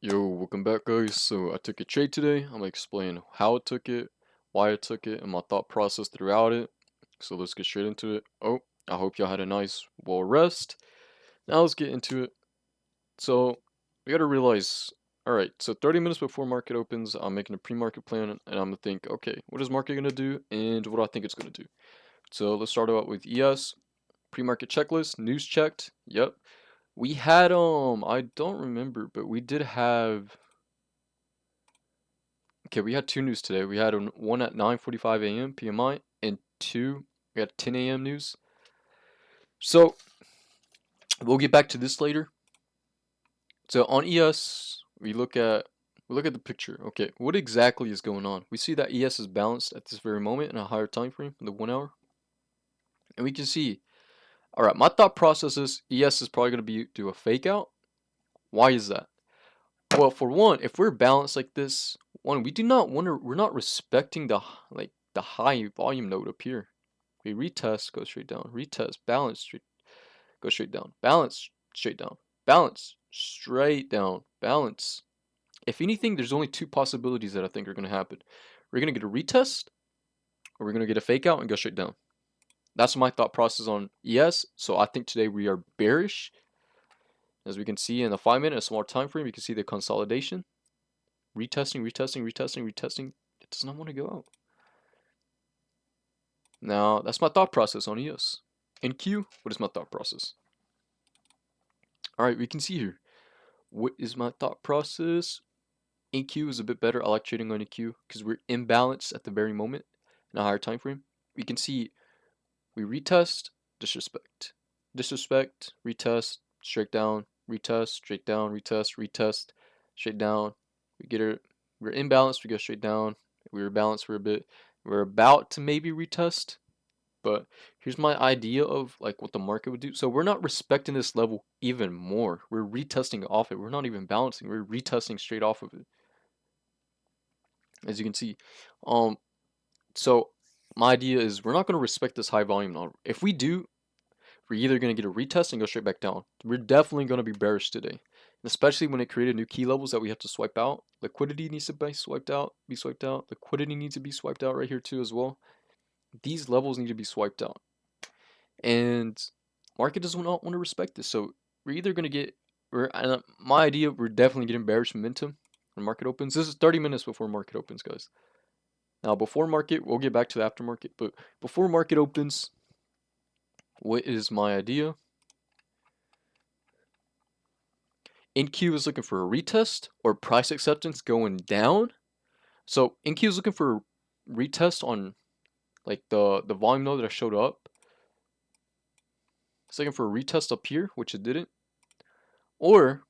Yo, welcome back guys. So I took a trade today. I'm gonna explain how I took it, why I took it, and my thought process throughout it. So let's get straight into it. Oh, I hope y'all had a nice well rest. Now let's get into it. So we gotta realize, alright, so 30 minutes before market opens, I'm making a pre-market plan and I'm gonna think, okay, what is market gonna do and what do I think it's gonna do? So let's start out with ES, pre-market checklist, news checked. Yep. We had I don't remember, but we did have. Okay, we had two news today. We had one at 9:45 a.m. PMI and two we had 10 a.m. news. So we'll get back to this later. So on ES, we look at the picture. Okay, what exactly is going on? We see that ES is balanced at this very moment in a higher time frame, in the 1 hour, and we can see. All right, my thought process is ES is probably going to do a fake out. Why is that? Well, for one, if we're balanced like this, one, we do not want to. We're not respecting the high volume node up here. We retest, go straight down. Retest, balance, straight, go straight down. Balance, straight down. Balance, straight down. Balance. If anything, there's only two possibilities that I think are going to happen. We're going to get a retest, or we're going to get a fake out and go straight down. That's my thought process on ES. So I think today we are bearish. As we can see in the 5-minute, a smaller time frame, you can see the consolidation. Retesting, retesting, retesting, retesting. It does not want to go out. Now, that's my thought process on ES. In Q, what is my thought process? Alright, we can see here. What is my thought process? In Q is a bit better. I like trading on EQ because we're imbalanced at the very moment in a higher time frame. We can see we retest, disrespect. Disrespect, retest, straight down, retest, straight down, retest, retest, straight down. We're imbalanced, we go straight down. We were balanced for a bit. We're about to maybe retest. But here's my idea of like what the market would do. So we're not respecting this level even more. We're retesting off it. We're not even balancing. We're retesting straight off of it. As you can see. So my idea is we're not going to respect this high volume now. If we do, we're either going to get a retest and go straight back down. We're definitely going to be bearish today. And especially when it created new key levels that we have to swipe out. Liquidity needs to be swiped out. Liquidity needs to be swiped out right here too as well. These levels need to be swiped out. And market does not want to respect this. So we're either going to get, my idea, we're definitely getting bearish momentum when market opens. This is 30 minutes before market opens, guys. Now, before market, we'll get back to the aftermarket, but before market opens, what is my idea? NQ is looking for a retest or price acceptance going down. So NQ is looking for a retest on like the volume node that I showed up. It's looking for a retest up here, which it didn't. Or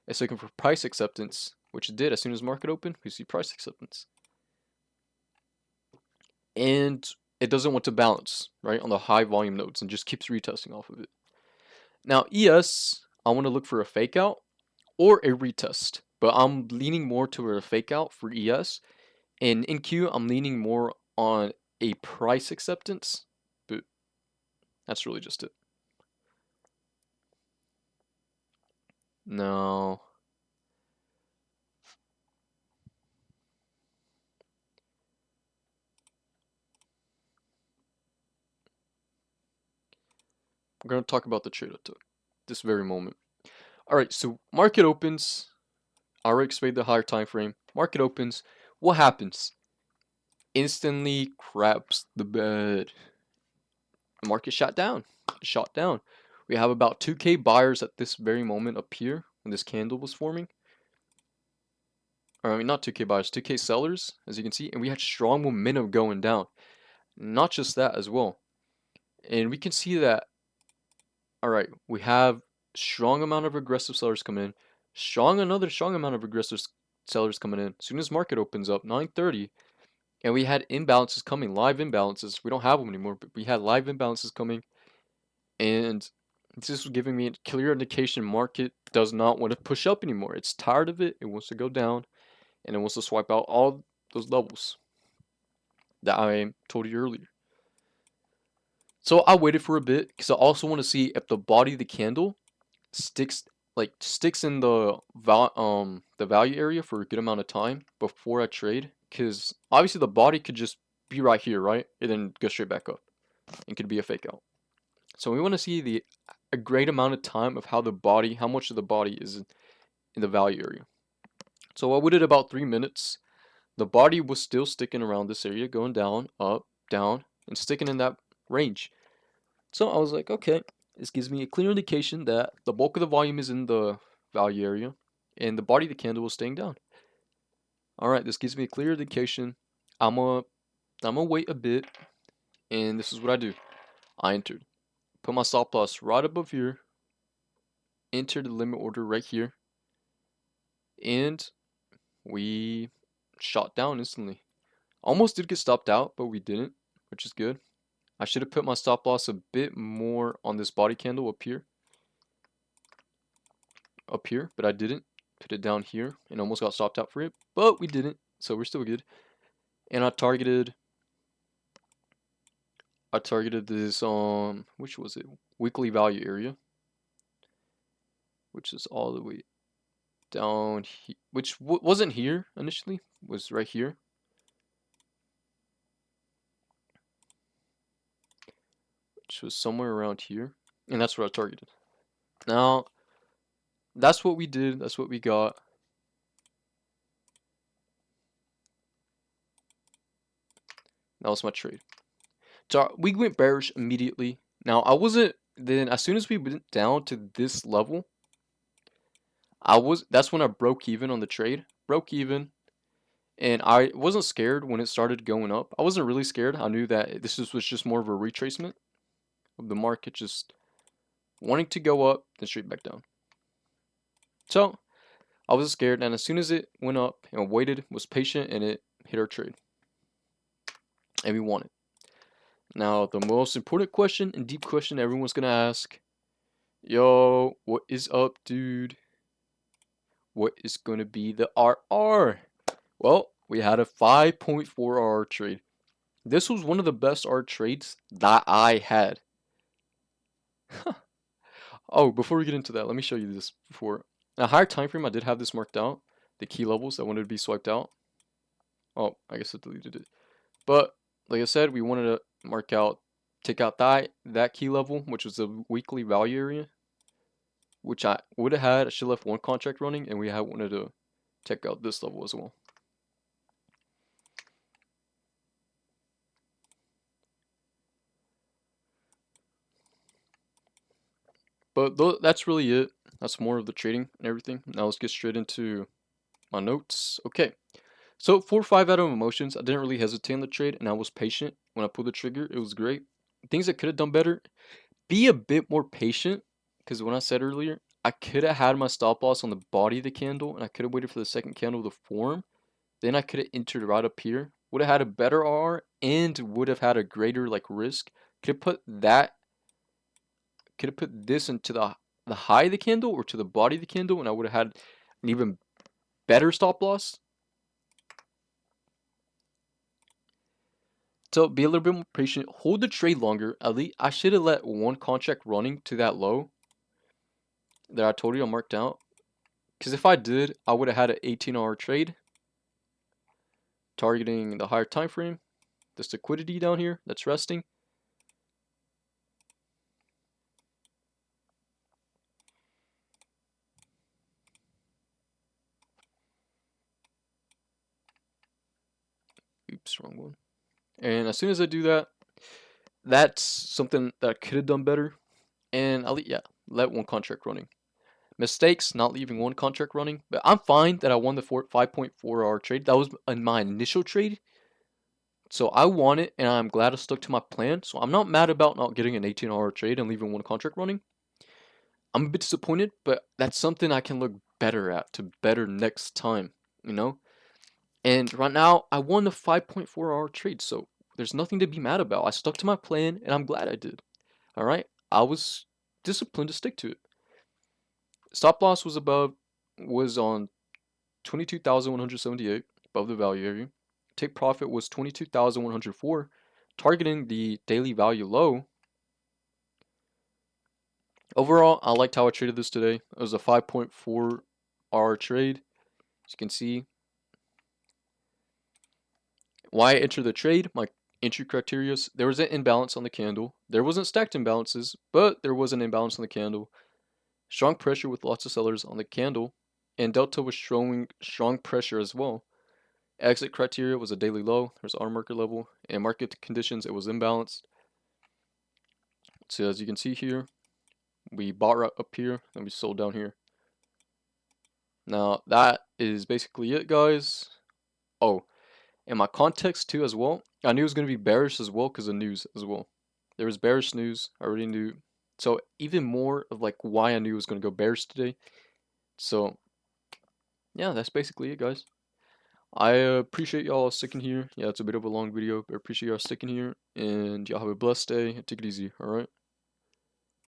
it's looking for price acceptance, which it did. As soon as market opened, we see price acceptance. And it doesn't want to balance, right, on the high volume nodes and just keeps retesting off of it. Now, ES, I want to look for a fake out or a retest, but I'm leaning more toward a fake out for ES. And in Q, I'm leaning more on a price acceptance, but that's really just it. No. We're going to talk about the trade I took this very moment. All right, so market opens. I already explained the higher time frame. Market opens. What happens? Instantly craps the bed. The market shot down. Shot down. We have about 2K buyers at this very moment up here when this candle was forming. Or I mean, not 2K buyers, 2K sellers, as you can see. And we had strong momentum going down. Not just that as well. And we can see that, all right, we have strong amount of aggressive sellers coming in. Another strong amount of aggressive sellers coming in. As soon as market opens up, 9:30, and we had imbalances coming, live imbalances. We don't have them anymore, but we had live imbalances coming. And this is giving me a clear indication market does not want to push up anymore. It's tired of it. It wants to go down, and it wants to swipe out all those levels that I told you earlier. So I waited for a bit because I also want to see if the body of the candle sticks like sticks in the value area for a good amount of time before I trade, because obviously the body could just be right here, right, and then go straight back up and could be a fake out. So we want to see a great amount of time of how much of the body is in the value area. So I waited about 3 minutes. The body was still sticking around this area, going down, up, down, and sticking in that range. So I was like, okay, this gives me a clear indication that the bulk of the volume is in the value area and the body of the candle is staying down. All right, this gives me a clear indication. I'm gonna wait a bit, and this is what I do. I entered, put my stop loss right above here, enter the limit order right here, and we shot down instantly. Almost did get stopped out, but we didn't, which is good. I should have put my stop loss a bit more on this body candle up here, but I didn't. Put it down here and almost got stopped out for it, but we didn't, so we're still good. And I targeted this which was it? Weekly value area, which is all the way down here, which wasn't here initially, was right here. Which was somewhere around here, and that's what I targeted. Now, that's what we did, that's what we got. That was my trade. So we went bearish immediately. Now I wasn't then as soon as we went down to this level, that's when I broke even on the trade. Broke even, and I wasn't scared when it started going up. I wasn't really scared. I knew that was just more of a retracement of the market just wanting to go up, then straight back down. So I was scared, and as soon as it went up and waited, was patient, and it hit our trade. And we won it. Now, the most important question and deep question everyone's gonna ask, yo, what is up, dude? What is gonna be the RR? Well, we had a 5.4 RR trade. This was one of the best RR trades that I had. Oh, before we get into that, let me show you this before. In a higher time frame, I did have this marked out. The key levels that wanted to be swiped out. Oh, I guess I deleted it. But like I said, we wanted to take out that key level, which was the weekly value area, which I would have had. I should have left one contract running, and we had wanted to take out this level as well. But that's really it. That's more of the trading and everything. Now let's get straight into my notes. Okay. So 4 or 5 out of emotions. I didn't really hesitate on the trade, and I was patient when I pulled the trigger. It was great. Things I could have done better. Be a bit more patient, because when I said earlier, I could have had my stop loss on the body of the candle, and I could have waited for the second candle to form. Then I could have entered right up here. Would have had a better R and would have had a greater risk. Could have put this into the high of the candle or to the body of the candle, and I would have had an even better stop loss. So be a little bit more patient. Hold the trade longer. At least I should have let one contract running to that low that I told you I marked out. Because if I did, I would have had an 18-hour trade targeting the higher time frame. This liquidity down here that's resting. Oops, wrong one. And as soon as I do that, that's something that I could have done better. And I'll let one contract running. Mistakes, not leaving one contract running. But I'm fine that I won the 5.4-hour trade. That was in my initial trade. So I won it, and I'm glad I stuck to my plan. So I'm not mad about not getting an 18-hour trade and leaving one contract running. I'm a bit disappointed, but that's something I can look better at to better next time, you know? And right now, I won the 5.4-hour trade, so there's nothing to be mad about. I stuck to my plan, and I'm glad I did. All right? I was disciplined to stick to it. Stop loss was on 22,178 above the value area. Take profit was 22,104, targeting the daily value low Overall, I liked how I traded this today. It was a 5.4 hour trade. As you can see, why I entered the trade, my entry criteria, there was an imbalance on the candle. There wasn't stacked imbalances, but there was an imbalance on the candle. Strong pressure with lots of sellers on the candle, and Delta was showing strong pressure as well. Exit criteria was a daily low, there's R market level, and market conditions, it was imbalanced. So as you can see here, we bought right up here, and we sold down here. Now, that is basically it, guys. Oh, and my context too as well. I knew it was going to be bearish as well because of news as well. There was bearish news. I already knew. So even more of like why I knew it was going to go bearish today. So yeah, that's basically it, guys. I appreciate y'all sticking here. Yeah, it's a bit of a long video, but I appreciate y'all sticking here. And y'all have a blessed day. Take it easy, alright?